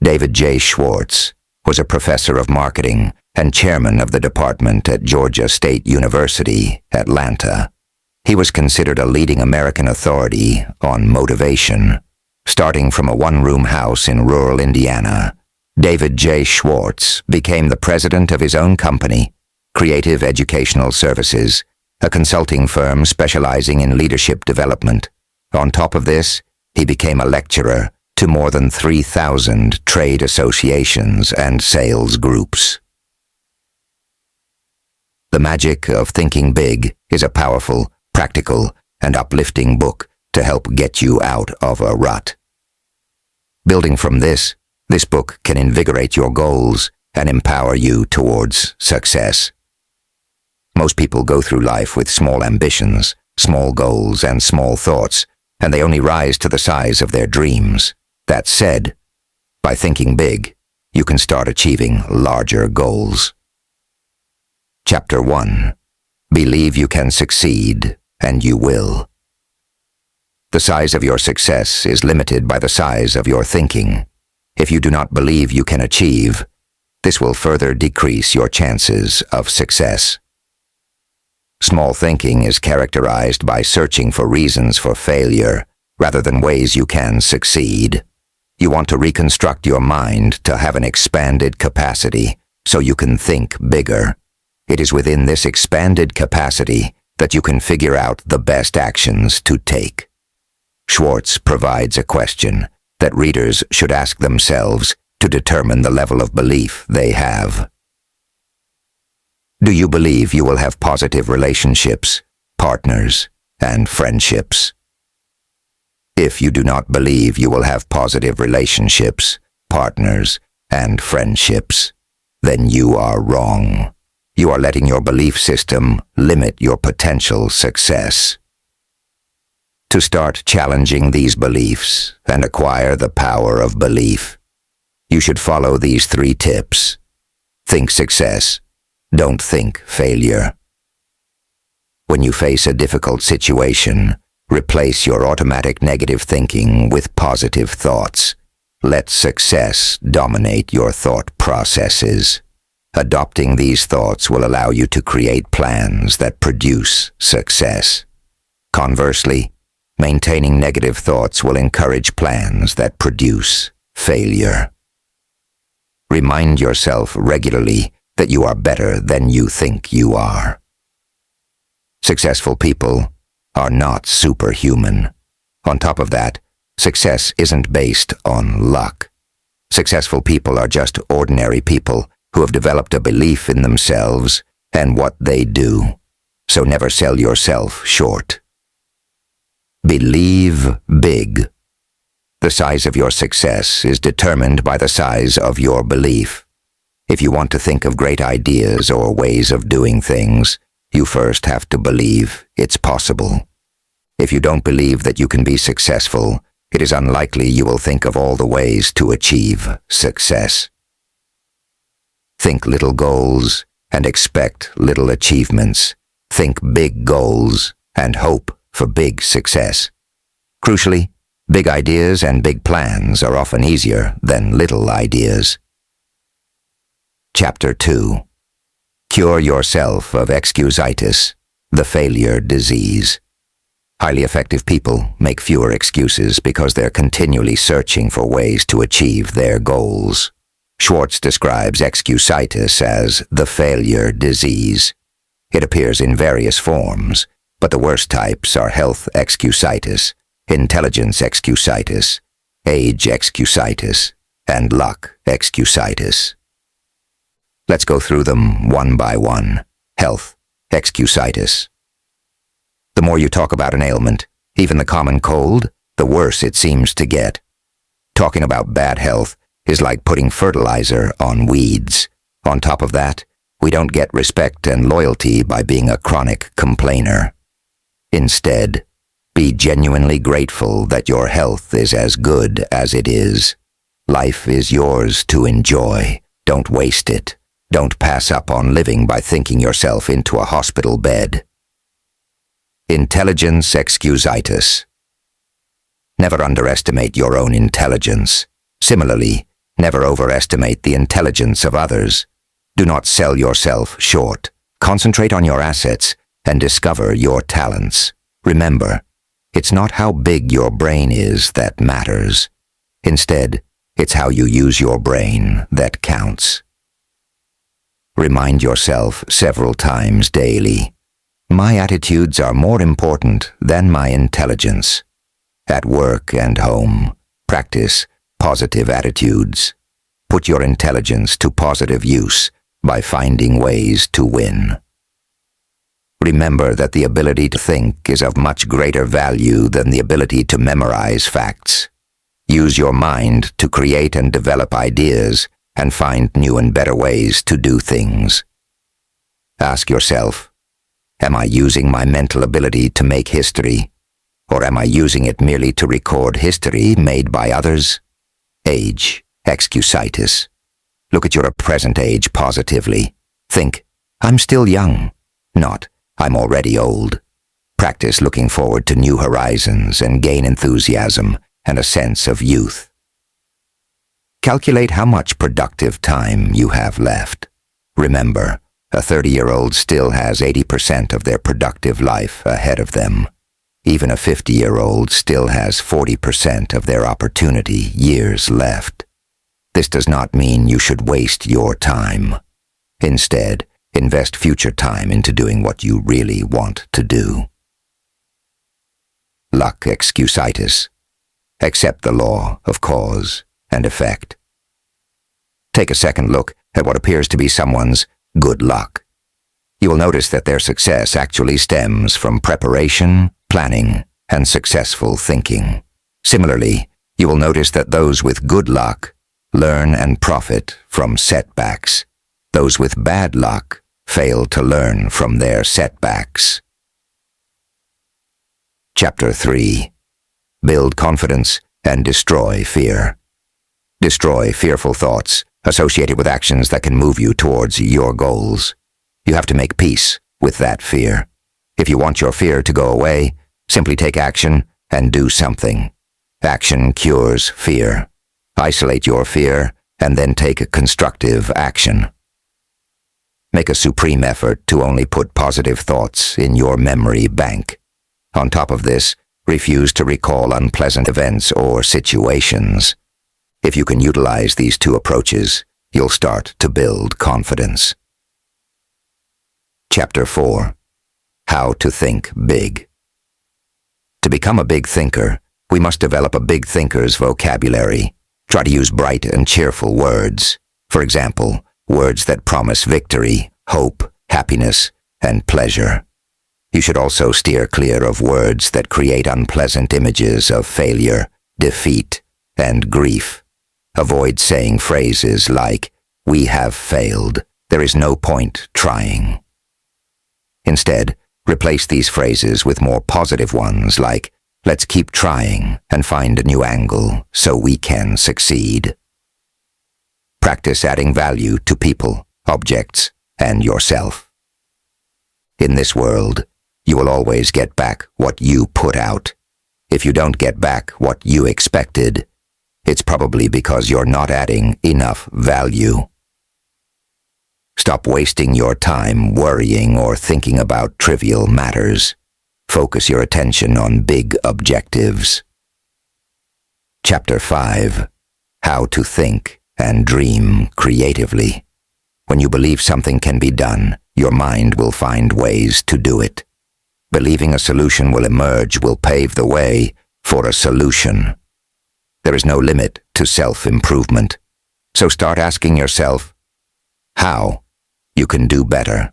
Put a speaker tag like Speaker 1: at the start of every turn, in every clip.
Speaker 1: David J. Schwartz was a professor of marketing and chairman of the department at Georgia State University, Atlanta. He was considered a leading American authority on motivation. Starting from a one-room house in rural Indiana, David J. Schwartz became the president of his own company, Creative Educational Services, a consulting firm specializing in leadership development. On top of this, he became a lecturer to more than 3,000 trade associations and sales groups. The Magic of Thinking Big is a powerful, practical, and uplifting book to help get you out of a rut. Building from this book can invigorate your goals and empower you towards success. Most people go through life with small ambitions, small goals, and small thoughts, and they only rise to the size of their dreams. That said, by thinking big, you can start achieving larger goals. Chapter 1. Believe you can succeed, and you will. The size of your success is limited by the size of your thinking. If you do not believe you can achieve, this will further decrease your chances of success. Small thinking is characterized by searching for reasons for failure rather than ways you can succeed. You want to reconstruct your mind to have an expanded capacity so you can think bigger. It is within this expanded capacity that you can figure out the best actions to take. Schwartz provides a question that readers should ask themselves to determine the level of belief they have. Do you believe you will have positive relationships, partners, and friendships? If you do not believe you will have positive relationships, partners, and friendships, then you are wrong. You are letting your belief system limit your potential success. To start challenging these beliefs and acquire the power of belief, you should follow these 3 tips. Think success. Don't think failure. When you face a difficult situation, replace your automatic negative thinking with positive thoughts. Let success dominate your thought processes. Adopting these thoughts will allow you to create plans that produce success. Conversely, maintaining negative thoughts will encourage plans that produce failure. Remind yourself regularly that you are better than you think you are. Successful people are not superhuman. On top of that, success isn't based on luck. Successful people are just ordinary people who have developed a belief in themselves and what they do. So never sell yourself short. Believe big. The size of your success is determined by the size of your belief. If you want to think of great ideas or ways of doing things, you first have to believe it's possible. If you don't believe that you can be successful, it is unlikely you will think of all the ways to achieve success. Think little goals and expect little achievements. Think big goals and hope for big success. Crucially, big ideas and big plans are often easier than little ideas. Chapter 2. Cure yourself of excusitis, the failure disease. Highly effective people make fewer excuses because they're continually searching for ways to achieve their goals. Schwartz describes excusitis as the failure disease. It appears in various forms, but the worst types are health excusitis, intelligence excusitis, age excusitis, and luck excusitis. Let's go through them one by one. Health excusitis. The more you talk about an ailment, even the common cold, the worse it seems to get. Talking about bad health is like putting fertilizer on weeds. On top of that, we don't get respect and loyalty by being a chronic complainer. Instead, be genuinely grateful that your health is as good as it is. Life is yours to enjoy. Don't waste it. Don't pass up on living by thinking yourself into a hospital bed. Intelligence excusitis. Never underestimate your own intelligence. Similarly, Never overestimate the intelligence of others. Do not sell yourself short. Concentrate on your assets and discover your talents. Remember, it's not how big your brain is that matters. Instead, it's how you use your brain that counts. Remind yourself several times daily, my attitudes are more important than my intelligence. At work and home, practice positive attitudes. Put your intelligence to positive use by finding ways to win. Remember that the ability to think is of much greater value than the ability to memorize facts. Use your mind to create and develop ideas and find new and better ways to do things. Ask yourself, am I using my mental ability to make history, or am I using it merely to record history made by others? Age, excusitis. Look at your present age positively. Think, I'm still young, not, I'm already old. Practice looking forward to new horizons and gain enthusiasm and a sense of youth. Calculate how much productive time you have left. Remember, a 30-year-old still has 80% of their productive life ahead of them. Even a 50-year-old still has 40% of their opportunity years left. This does not mean you should waste your time. Instead, invest future time into doing what you really want to do. Luck excusitis. Accept the law of cause and effect. Take a second look at what appears to be someone's good luck. You will notice that their success actually stems from preparation, planning, and successful thinking. Similarly, you will notice that those with good luck learn and profit from setbacks. Those with bad luck fail to learn from their setbacks. Chapter 3. Build confidence and destroy fear. Destroy fearful thoughts associated with actions that can move you towards your goals. You have to make peace with that fear. If you want your fear to go away, simply take action and do something. Action cures fear. Isolate your fear and then take a constructive action. Make a supreme effort to only put positive thoughts in your memory bank. On top of this, refuse to recall unpleasant events or situations. If you can utilize these two approaches, you'll start to build confidence. Chapter 4. How to think big. To become a big thinker, we must develop a big thinker's vocabulary. Try to use bright and cheerful words. For example, words that promise victory, hope, happiness, and pleasure. You should also steer clear of words that create unpleasant images of failure, defeat, and grief. Avoid saying phrases like, "We have failed. There is no point trying." Instead, replace these phrases with more positive ones like, "Let's keep trying and find a new angle so we can succeed." Practice adding value to people, objects, and yourself. In this world, you will always get back what you put out. If you don't get back what you expected, it's probably because you're not adding enough value. Stop wasting your time worrying or thinking about trivial matters. Focus your attention on big objectives. Chapter 5. How to think and dream creatively. When you believe something can be done, your mind will find ways to do it. Believing a solution will emerge will pave the way for a solution. There is no limit to self-improvement. So start asking yourself how you can do better.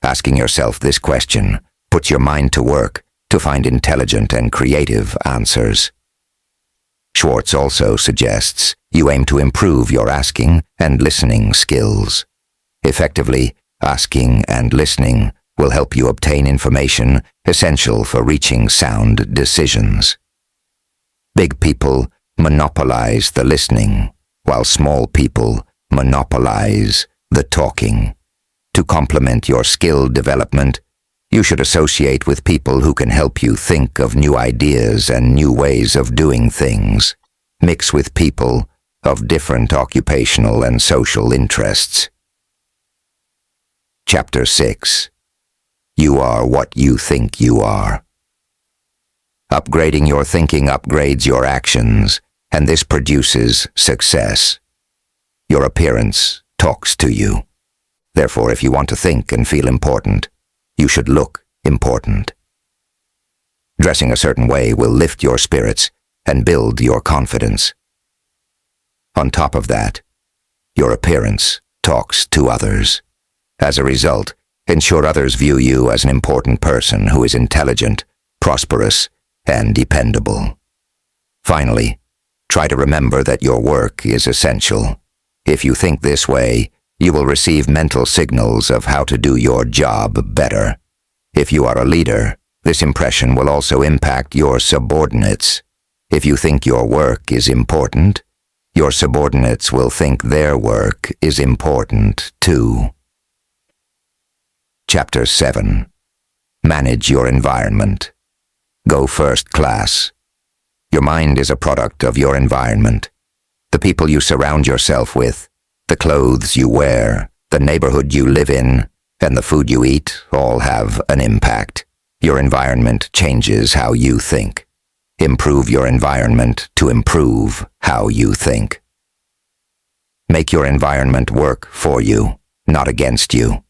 Speaker 1: Asking yourself this question puts your mind to work to find intelligent and creative answers. Schwartz also suggests you aim to improve your asking and listening skills. Effectively, asking and listening will help you obtain information essential for reaching sound decisions. Big people monopolize the listening, while small people monopolize the talking. To complement your skill development, you should associate with people who can help you think of new ideas and new ways of doing things. Mix with people of different occupational and social interests. Chapter 6. You are what you think you are. Upgrading your thinking upgrades your actions, and this produces success. Your appearance talks to you. Therefore, if you want to think and feel important, you should look important. Dressing a certain way will lift your spirits and build your confidence. On top of that, your appearance talks to others. As a result, ensure others view you as an important person who is intelligent, prosperous, and dependable. Finally, try to remember that your work is essential. If you think this way, you will receive mental signals of how to do your job better. If you are a leader, this impression will also impact your subordinates. If you think your work is important, your subordinates will think their work is important too. Chapter 7. Manage your environment. Go first class. Your mind is a product of your environment. The people you surround yourself with, the clothes you wear, the neighborhood you live in, and the food you eat all have an impact. Your environment changes how you think. Improve your environment to improve how you think. Make your environment work for you, not against you.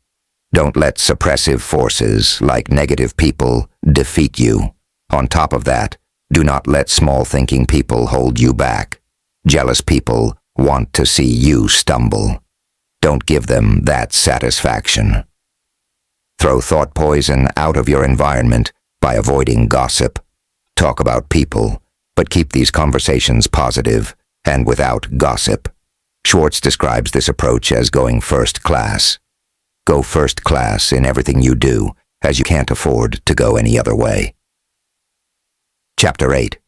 Speaker 1: Don't let suppressive forces like negative people defeat you. On top of that, do not let small-thinking people hold you back. Jealous people want to see you stumble. Don't give them that satisfaction. Throw thought poison out of your environment by avoiding gossip. Talk about people, but keep these conversations positive and without gossip. Schwartz describes this approach as going first class. Go first class in everything you do, as you can't afford to go any other way. Chapter 8.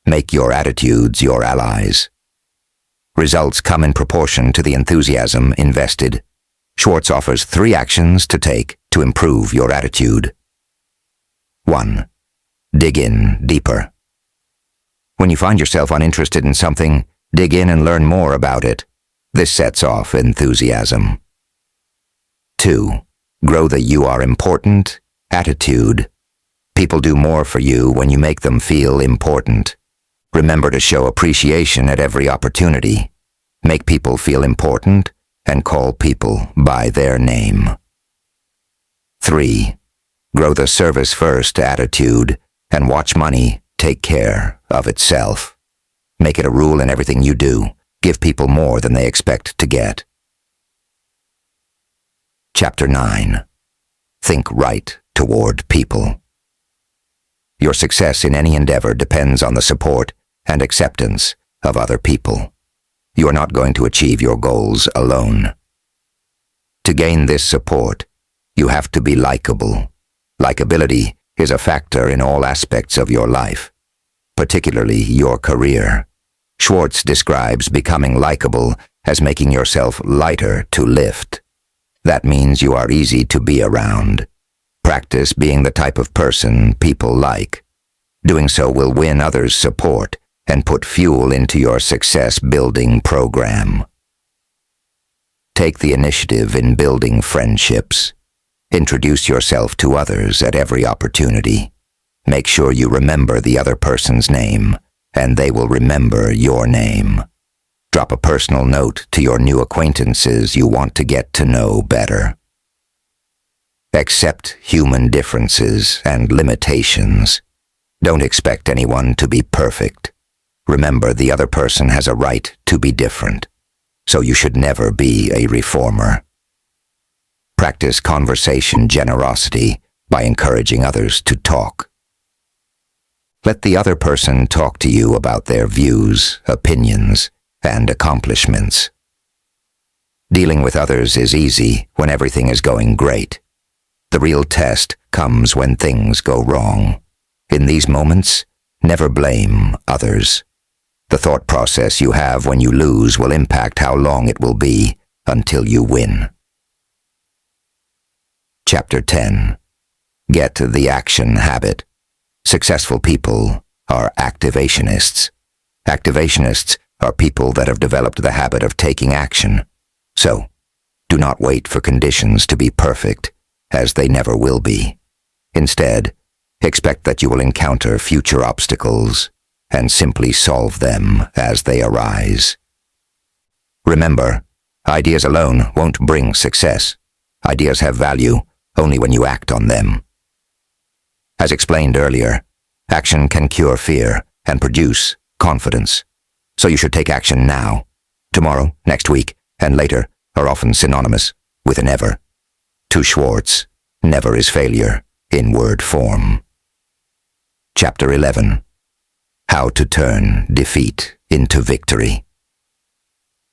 Speaker 1: Make your attitudes your allies. Results come in proportion to the enthusiasm invested. Schwartz offers 3 actions to take to improve your attitude. 1. Dig in deeper. When you find yourself uninterested in something, dig in and learn more about it. This sets off enthusiasm. 2. Grow the you are important attitude. People do more for you when you make them feel important. Remember to show appreciation at every opportunity. Make people feel important and call people by their name. 3. Grow the service-first attitude and watch money take care of itself. Make it a rule in everything you do. Give people more than they expect to get. Chapter 9. Think right toward people. Your success in any endeavor depends on the support and acceptance of other people. You are not going to achieve your goals alone. To gain this support, you have to be likable. Likability is a factor in all aspects of your life, particularly your career. Schwartz describes becoming likable as making yourself lighter to lift. That means you are easy to be around. Practice being the type of person people like. Doing so will win others' support and put fuel into your success-building program. Take the initiative in building friendships. Introduce yourself to others at every opportunity. Make sure you remember the other person's name, and they will remember your name. Drop a personal note to your new acquaintances you want to get to know better. Accept human differences and limitations. Don't expect anyone to be perfect. Remember, the other person has a right to be different, so you should never be a reformer. Practice conversation generosity by encouraging others to talk. Let the other person talk to you about their views, opinions, and accomplishments. Dealing with others is easy when everything is going great. The real test comes when things go wrong. In these moments, never blame others. The thought process you have when you lose will impact how long it will be until you win. Chapter 10. Get the action habit. Successful people are activationists. Activationists are people that have developed the habit of taking action. So, do not wait for conditions to be perfect, as they never will be. Instead, expect that you will encounter future obstacles and simply solve them as they arise. Remember, ideas alone won't bring success. Ideas have value only when you act on them. As explained earlier, action can cure fear and produce confidence. So you should take action now. Tomorrow, next week, and later are often synonymous with a never. To Schwartz, never is failure in word form. Chapter 11. How to turn defeat into victory.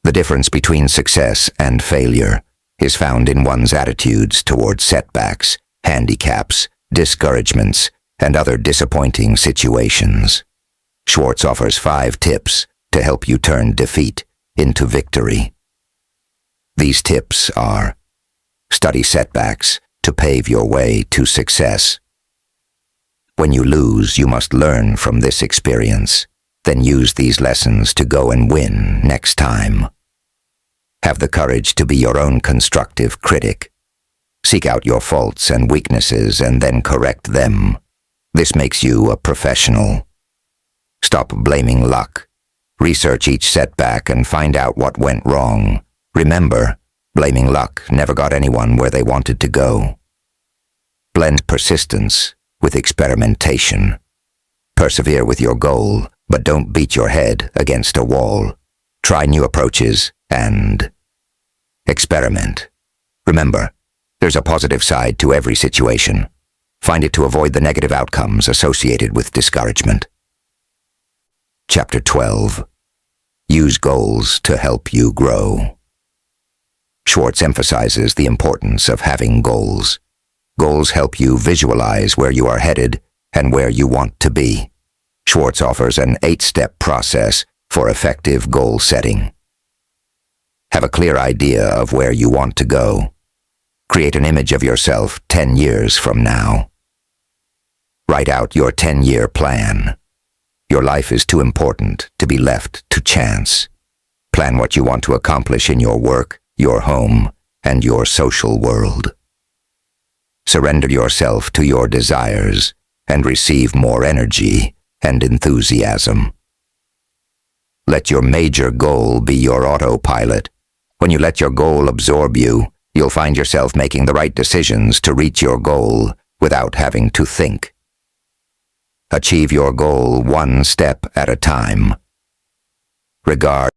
Speaker 1: The difference between success and failure is found in one's attitudes towards setbacks, handicaps, discouragements, and other disappointing situations. Schwartz offers 5 tips to help you turn defeat into victory. These tips are: study setbacks to pave your way to success. When you lose, you must learn from this experience, then use these lessons to go and win next time. Have the courage to be your own constructive critic. Seek out your faults and weaknesses and then correct them. This makes you a professional. Stop blaming luck. Research each setback and find out what went wrong. Remember, blaming luck never got anyone where they wanted to go. Blend persistence with experimentation. Persevere with your goal, but don't beat your head against a wall. Try new approaches and experiment. Remember, there's a positive side to every situation. Find it to avoid the negative outcomes associated with discouragement. Chapter 12. Use goals to help you grow. Schwartz emphasizes the importance of having goals. Goals help you visualize where you are headed and where you want to be. Schwartz offers an 8-step process for effective goal setting. Have a clear idea of where you want to go. Create an image of yourself 10 years from now. Write out your 10-year plan. Your life is too important to be left to chance. Plan what you want to accomplish in your work, your home, and your social world. Surrender yourself to your desires and receive more energy and enthusiasm. Let your major goal be your autopilot. When you let your goal absorb you, you'll find yourself making the right decisions to reach your goal without having to think. Achieve your goal one step at a time. Regard